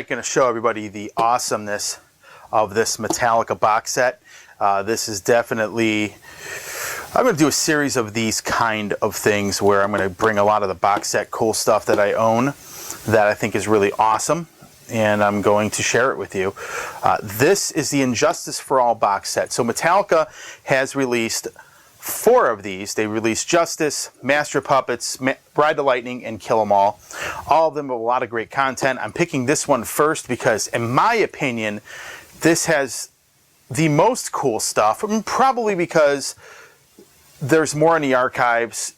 right, going to show everybody the awesomeness of this Metallica box set. This is definitely, I'm going to do a series of these kind of things where I'm going to bring a lot of the box set cool stuff that I own that I think is really awesome, and I'm going to share it with you. This is the Injustice for All box set. So Metallica has released 4 of these. They released Justice, Master of Puppets, Ride the Lightning, and Kill 'Em All. All of them have a lot of great content. I'm picking this one first because, in my opinion, this has the most cool stuff. I mean, probably because there's more in the archives.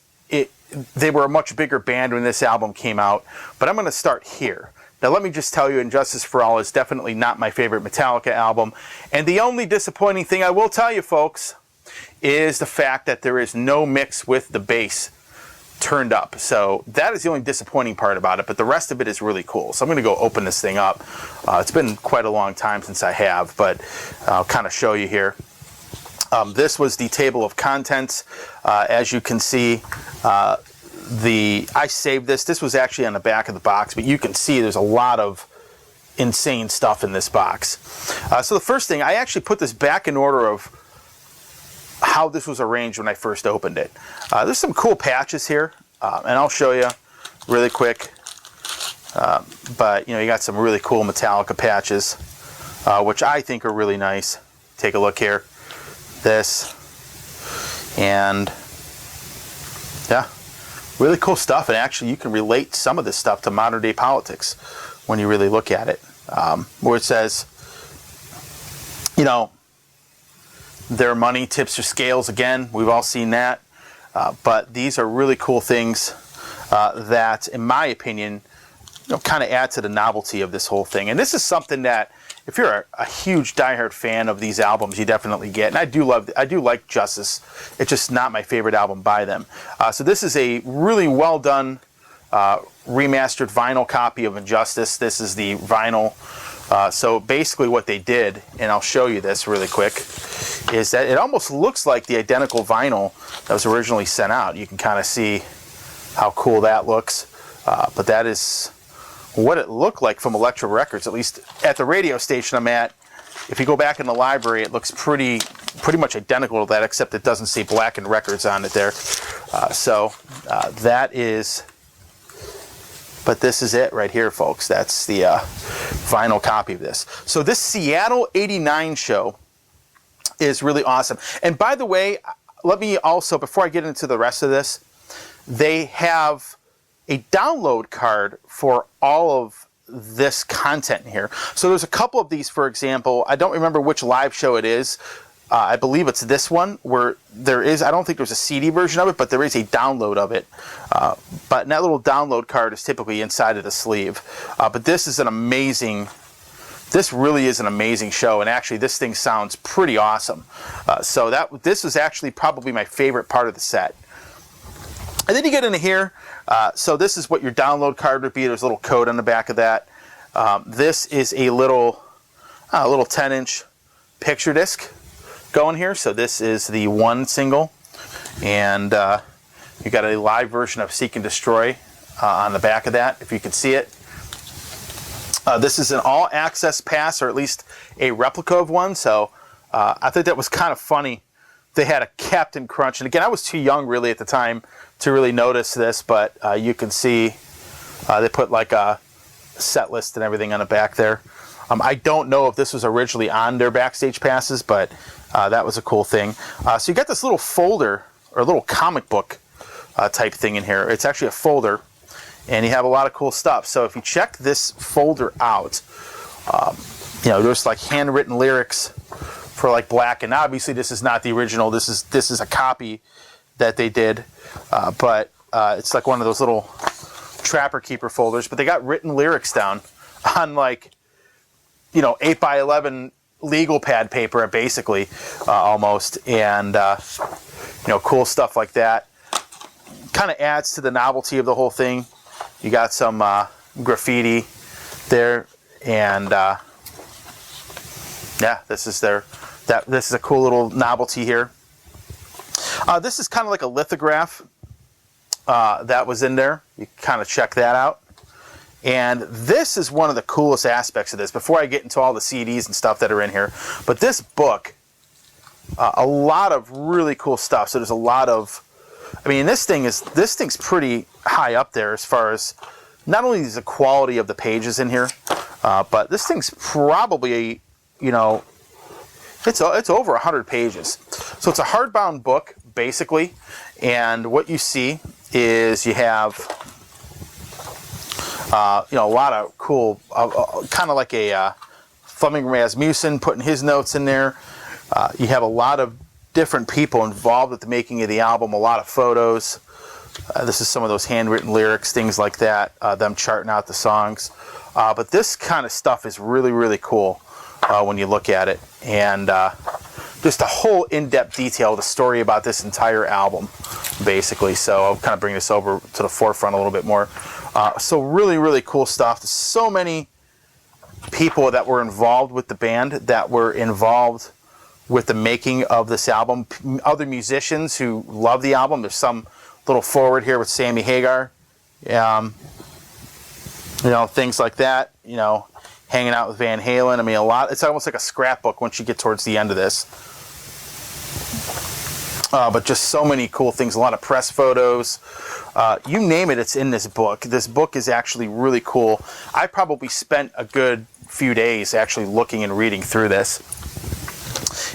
They were a much bigger band when this album came out, but I'm going to start here. Now, let me just tell you, Injustice for All is definitely not my favorite Metallica album, and the only disappointing thing I will tell you, folks, is the fact that there is no mix with the bass turned up. So that is the only disappointing part about it, but the rest of it is really cool. So I'm going to go open this thing up. It's been quite a long time since I have, but I'll kind of show you here. This was the table of contents. As you can see, I saved this. This was actually on the back of the box, but you can see there's a lot of insane stuff in this box. So the first thing, I actually put this back in order of how this was arranged when I first opened it. There's some cool patches here, and I'll show you really quick. But you got some really cool Metallica patches, which I think are really nice. Take a look here. This, and yeah, really cool stuff. And actually, you can relate some of this stuff to modern day politics when you really look at it. Where it says, their money tips or scales. Again, we've all seen that. But these are really cool things that, in my opinion, kind of add to the novelty of this whole thing. And this is something that, if you're a huge diehard fan of these albums, you definitely get. And I do like Justice. It's just not my favorite album by them. So this is a really well done remastered vinyl copy of Injustice. This is the vinyl. So basically what they did, and I'll show you this really quick, is that it almost looks like the identical vinyl that was originally sent out. You can kind of see how cool that looks. But that is what it looked like from Elektra Records, at least at the radio station I'm at. If you go back in the library, it looks pretty much identical to that, except it doesn't say Blackened Records on it there. That is, but this is it right here, folks. That's the vinyl copy of this. So this Seattle '89 show is really awesome. And by the way, let me also, before I get into the rest of this, they have a download card for all of this content here. So there's a couple of these, for example. I don't remember which live show it is. I believe it's this one where there is, I don't think there's a CD version of it, but there is a download of it. But that little download card is typically inside of the sleeve. But this is this really is an amazing show, and actually this thing sounds pretty awesome. So this was actually probably my favorite part of the set. And then you get into here. So this is what your download card would be. There's a little code on the back of that. This is a little 10-inch picture disc going here. So this is the 1 single, and you got a live version of Seek and Destroy on the back of that, if you can see it. This is an all-access pass, or at least a replica of one. So I think that was kind of funny. They had a Captain Crunch, and again, I was too young really at the time to really notice this, but you can see they put like a set list and everything on the back there. I don't know if this was originally on their backstage passes, but that was a cool thing. So you got this little folder, or a little comic book type thing in here. It's actually a folder, and you have a lot of cool stuff. So if you check this folder out, there's like handwritten lyrics for like Black, and obviously this is not the original. This is a copy that they did, but it's like one of those little Trapper Keeper folders. But they got written lyrics down on 8x11 legal pad paper, basically, almost, and cool stuff like that. Kind of adds to the novelty of the whole thing. You got some graffiti there, and yeah, this is a cool little novelty here. This is kind of like a lithograph that was in there. You kind of check that out. And this is one of the coolest aspects of this, before I get into all the CDs and stuff that are in here. But this book, a lot of really cool stuff. So there's a lot of, I mean, this thing's pretty high up there as far as not only is the quality of the pages in here, but this thing's probably, you know, it's over 100 pages. So it's a hardbound book, basically. And what you see is you have, you know, a lot of cool, kind of like a Fleming Rasmussen putting his notes in there. You have a lot of different people involved with the making of the album, a lot of photos. This is some of those handwritten lyrics, things like that, them charting out the songs. But this kind of stuff is really, really cool when you look at it. And just a whole in-depth detail, the story about this entire album, basically. So I'll kind of bring this over to the forefront a little bit more. So really, really cool stuff. There's so many people that were involved with the band, that were involved with the making of this album. Other musicians who love the album. There's some little forward here with Sammy Hagar. You know, things like that. You know, hanging out with Van Halen. I mean, a lot. It's almost like a scrapbook once you get towards the end of this. But just so many cool things. A lot of press photos. You name it, it's in this book. This book is actually really cool. I probably spent a good few days actually looking and reading through this.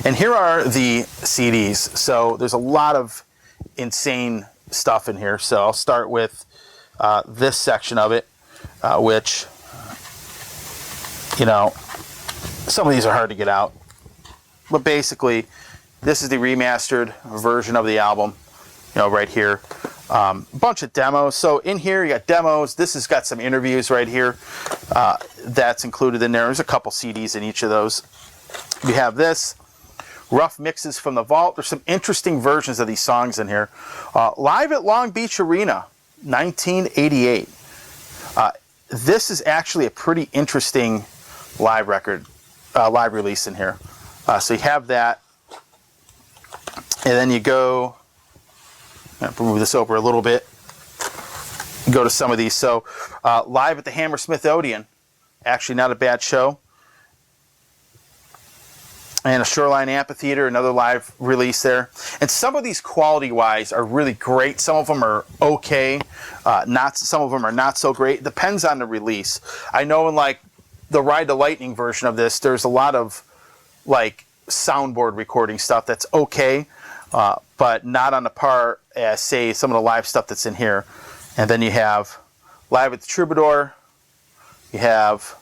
And here are the CDs. So there's a lot of insane stuff in here. So I'll start with this section of it, which, you know, some of these are hard to get out. But basically, this is the remastered version of the album, you know, right here. Bunch of demos. So in here, you got demos. This has got some interviews right here. That's included in there. There's a couple CDs in each of those. You have this. Rough mixes from the vault. There's some interesting versions of these songs in here. Live at Long Beach Arena, 1988. This is actually a pretty interesting live record, live release in here. So you have that. And then you go, I'm gonna move this over a little bit, go to some of these. So live at the Hammersmith Odeon, actually not a bad show. And a Shoreline Amphitheater, another live release there. And some of these quality-wise are really great. Some of them are okay. Some of them are not so great. It depends on the release. I know in like the Ride the Lightning version of this, there's a lot of like soundboard recording stuff that's okay, but not on the par as, say, some of the live stuff that's in here. And then you have Live at the Troubadour. You have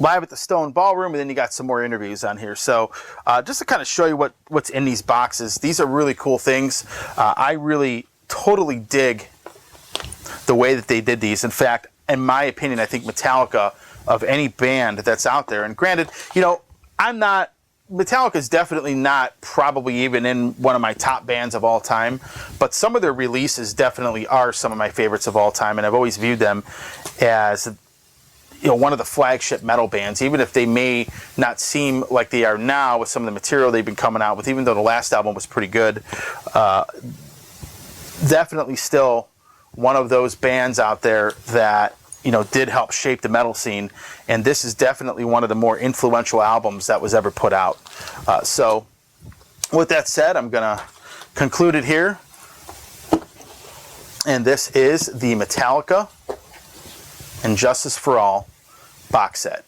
Live at the Stone Ballroom, and then you got some more interviews on here. So just to kind of show you what's in these boxes, these are really cool things. I really totally dig the way that they did these. In fact, in my opinion, I think Metallica, of any band that's out there, and granted, you know, Metallica is definitely not probably even in one of my top bands of all time, but some of their releases definitely are some of my favorites of all time, and I've always viewed them as, you know, one of the flagship metal bands, even if they may not seem like they are now with some of the material they've been coming out with, even though the last album was pretty good. Definitely still one of those bands out there that, you know, did help shape the metal scene, and this is definitely one of the more influential albums that was ever put out. So with that said, I'm gonna conclude it here, and this is the Metallica and Justice for All box set.